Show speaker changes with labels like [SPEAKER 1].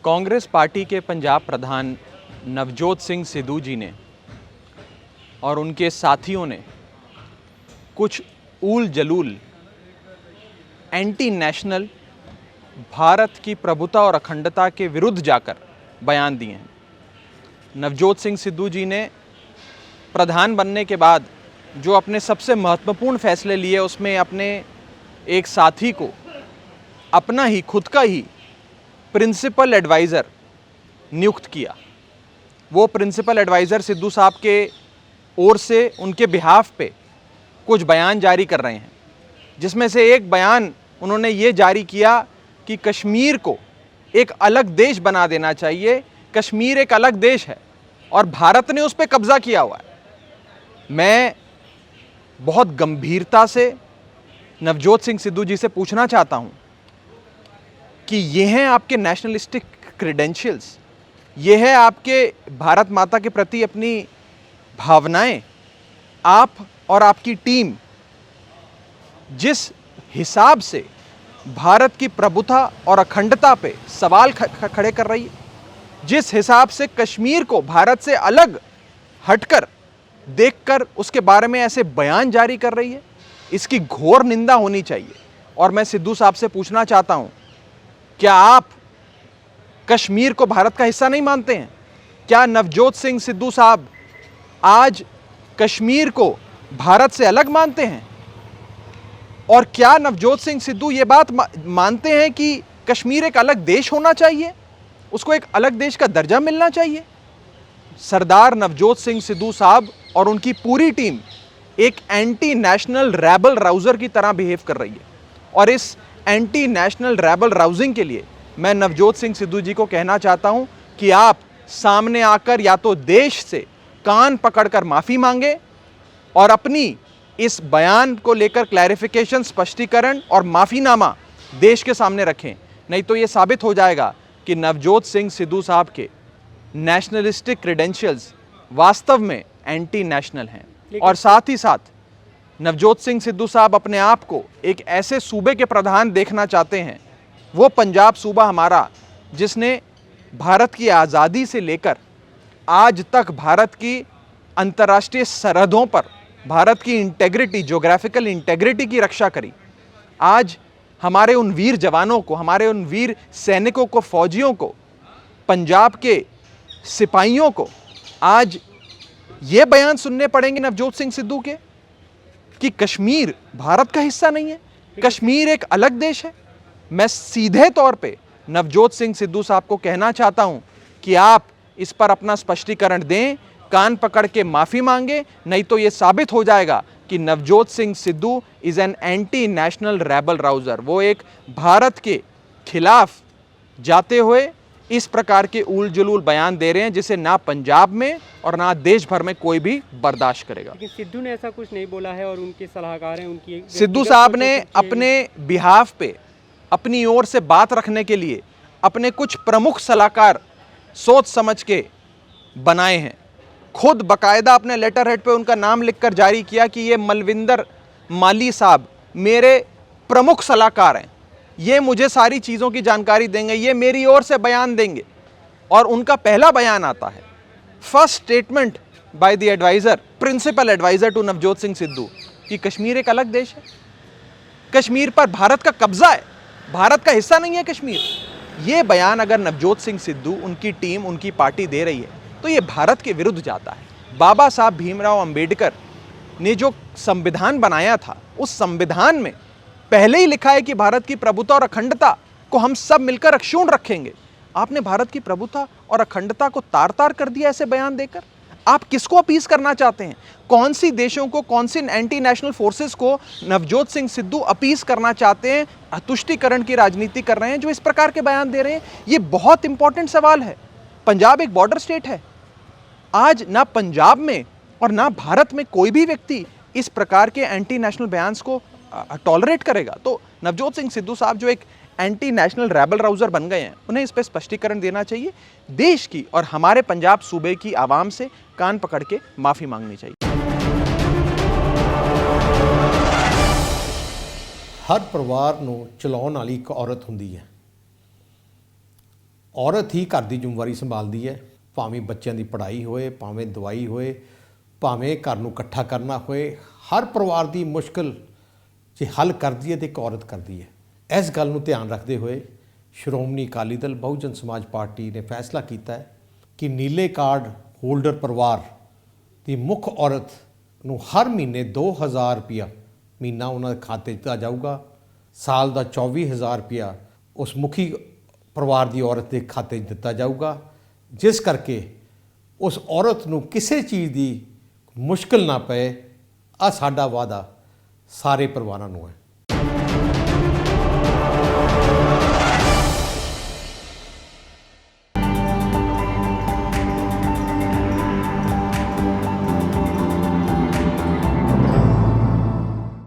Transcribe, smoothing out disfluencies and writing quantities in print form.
[SPEAKER 1] Congress party के पंजाब प्रधान नवजोत सिंह सिद्धू जी ने और उनके साथियों ने कुछ ऊल जलूल एंटी नेशनल भारत की प्रभुता और अखंडता के विरुद्ध जाकर बयान दिए हैं। नवजोत सिंह सिद्धू जी ने प्रधान बनने के बाद जो अपने सबसे महत्वपूर्ण फैसले लिए उसमें अपने एक साथी को अपना ही खुद का ही प्रिंसिपल एडवाइज़र नियुक्त किया। वो प्रिंसिपल एडवाइज़र सिद्धू साहब के ओर से उनके बिहाफ पे कुछ बयान जारी कर रहे हैं, जिसमें से एक बयान उन्होंने ये जारी किया कि कश्मीर को एक अलग देश बना देना चाहिए। कश्मीर एक अलग देश है और भारत ने उस पर कब्जा किया हुआ है। मैं बहुत गंभीरता से नवजोत सिंह सिद्धू जी से पूछना चाहता हूं कि ये हैं आपके नेशनलिस्टिक क्रेडेंशियल्स, ये है आपके भारत माता के प्रति अपनी भावनाएं। आप और आपकी टीम जिस हिसाब से भारत की प्रभुता और अखंडता पे सवाल खड़े कर रही है, जिस हिसाब से कश्मीर को भारत से अलग हटकर देखकर उसके बारे में ऐसे बयान जारी कर रही है, इसकी घोर निंदा होनी चाहिए। और मैं सिद्धू साहब से पूछना चाहता हूं, क्या आप कश्मीर को भारत का हिस्सा नहीं मानते हैं? क्या नवजोत सिंह सिद्धू साहब आज कश्मीर को भारत से अलग मानते हैं? और क्या नवजोत सिंह सिद्धू ये बात मानते हैं कि कश्मीर एक अलग देश होना चाहिए, उसको एक अलग देश का दर्जा मिलना चाहिए? सरदार नवजोत सिंह सिद्धू साहब और उनकी पूरी टीम एक एंटी नेशनल रैबल राउजर की तरह बिहेव कर रही है। और इस एंटी नेशनल रैबल राउजिंग के लिए मैं नवजोत सिंह सिद्धू जी को कहना चाहता हूं कि आप सामने आकर या तो देश से कान पकड़कर माफ़ी मांगे और अपनी इस बयान को लेकर क्लैरिफिकेशन, स्पष्टीकरण और माफ़ीनामा देश के सामने रखें। नहीं तो ये साबित हो जाएगा कि नवजोत सिंह सिद्धू साहब के नेशनलिस्टिक क्रेडेंशियल्स वास्तव में एंटी नेशनल हैं। और साथ ही साथ नवजोत सिंह सिद्धू साहब अपने आप को एक ऐसे सूबे के प्रधान देखना चाहते हैं, वो पंजाब सूबा हमारा, जिसने भारत की आज़ादी से लेकर आज तक भारत की अंतर्राष्ट्रीय सरहदों पर भारत की इंटेग्रिटी, ज्योग्राफिकल इंटेग्रिटी की रक्षा करी। आज हमारे उन वीर जवानों को, हमारे उन वीर सैनिकों को, फौजियों को, पंजाब के सिपाहियों को आज ये बयान सुनने पड़ेंगे नवजोत सिंह सिद्धू के कि कश्मीर भारत का हिस्सा नहीं है, कश्मीर एक अलग देश है। मैं सीधे तौर पे नवजोत सिंह सिद्धू साहब को कहना चाहता हूं कि आप इस पर अपना स्पष्टीकरण दें, कान पकड़ के माफ़ी मांगे, नहीं तो ये साबित हो जाएगा कि Navjot Singh Sidhu is an anti national rabble rouser. वो एक भारत के खिलाफ जाते हुए इस प्रकार के ऊल जुलूल बयान दे रहे हैं, जिसे ना पंजाब में और ना देश भर में कोई भी बर्दाश्त करेगा।
[SPEAKER 2] लेकिन सिद्धू ने ऐसा कुछ नहीं बोला है और उनके सलाहकार हैं, उनकी
[SPEAKER 1] सिद्धू साहब ने अपने बिहाफ पे अपनी ओर से बात रखने के लिए अपने कुछ प्रमुख सलाहकार सोच समझ के बनाए हैं। खुद बकायदा अपने लेटर हेड पे उनका नाम लिखकर जारी किया कि ये मलविंदर माली साहब मेरे प्रमुख सलाहकार हैं, ये मुझे सारी चीज़ों की जानकारी देंगे, ये मेरी ओर से बयान देंगे। और उनका पहला बयान आता है, first statement by the adviser, principal adviser to Navjot Singh Sidhu, कि कश्मीर एक अलग देश है, कश्मीर पर भारत का कब्जा है, भारत का हिस्सा नहीं है कश्मीर। ये बयान अगर नवजोत सिंह सिद्धू, उनकी टीम, उनकी पार्टी दे रही है तो ये भारत के विरुद्ध जाता है। बाबा साहब भीमराव अंबेडकर ने जो संविधान बनाया था, उस संविधान में पहले ही लिखा है कि भारत की प्रभुता और अखंडता को हम सब मिलकर अक्षुण्ण रखेंगे। आपने भारत की प्रभुता और अखंडता को तार तार कर दिया ऐसे बयान देकर। आप किसको अपीस करना चाहते हैं? कौन सी देशों को, कौन सी एंटी नेशनल फोर्सेस को नवजोत सिंह सिद्धू अपीस करना चाहते हैं, तुष्टीकरण की राजनीति कर रहे हैं जो इस प्रकार के बयान दे रहे हैं? ये बहुत इंपॉर्टेंट सवाल है। पंजाब एक बॉर्डर स्टेट है। आज ना पंजाब में और ना भारत में कोई भी व्यक्ति इस प्रकार के एंटी नेशनल बयान्स को टॉलरेट करेगा। तो नवजोत सिंह सिद्धू साहब जो एक एंटी नेशनल रैबल राउजर बन गए हैं, उन्हें इस पर स्पष्टीकरण देना चाहिए। देश की और हमारे पंजाब सूबे की आवाम से कान पकड़ के माफ़ी मांगनी चाहिए।
[SPEAKER 3] हर परिवार ਨੂੰ ਚਲਾਉਣ ਵਾਲੀ ਇੱਕ ਔਰਤ ਹੁੰਦੀ ਹੈ। ਔਰਤ ਹੀ ਘਰ ਦੀ ਜ਼ਿੰਮੇਵਾਰੀ ਸੰਭਾਲਦੀ ਹੈ, ਭਾਵੇਂ ਬੱਚਿਆਂ ਦੀ ਪੜ੍ਹਾਈ ਹੋਏ, ਭਾਵੇਂ ਦਵਾਈ ਹੋਏ, ਭਾਵੇਂ ਘਰ ਨੂੰ ਇਕੱਠਾ ਕਰਨਾ ਹੋਏ, ਹਰ ਪਰਿਵਾਰ ਦੀ ਮੁਸ਼ਕਿਲ ਜੇ ਹੱਲ ਕਰਦੀ ਹੈ ਤੇ ਇੱਕ ਔਰਤ ਕਰਦੀ ਹੈ। ਇਸ ਗੱਲ ਨੂੰ ਧਿਆਨ ਰੱਖਦੇ ਹੋਏ ਸ਼੍ਰੋਮਣੀ ਅਕਾਲੀ ਦਲ ਬਹੁਜਨ ਸਮਾਜ ਪਾਰਟੀ ਨੇ ਫੈਸਲਾ ਕੀਤਾ ਹੈ ਕਿ ਨੀਲੇ ਕਾਰਡ ਹੋਲਡਰ ਪਰਿਵਾਰ ਦੀ ਮੁੱਖ ਔਰਤ ਨੂੰ ਹਰ ਮਹੀਨੇ 2000 ਰੁਪਇਆ ਮਹੀਨਾ ਉਹਨਾਂ ਦੇ ਖਾਤੇ 'ਚ ਦਿੱਤਾ ਜਾਊਗਾ। ਸਾਲ ਦਾ 24000 ਰੁਪਇਆ ਉਸ ਮੁਖੀ ਪਰਿਵਾਰ ਦੀ ਔਰਤ ਦੇ ਖਾਤੇ 'ਚ ਦਿੱਤਾ ਜਾਊਗਾ, ਜਿਸ ਕਰਕੇ ਉਸ ਔਰਤ ਨੂੰ ਕਿਸੇ ਚੀਜ਼ ਦੀ ਮੁਸ਼ਕਿਲ ਨਾ ਪਏ। ਆ ਸਾਡਾ ਵਾਅਦਾ ਸਾਰੇ ਪਰਿਵਾਰਾਂ ਨੂੰ ਹੈ।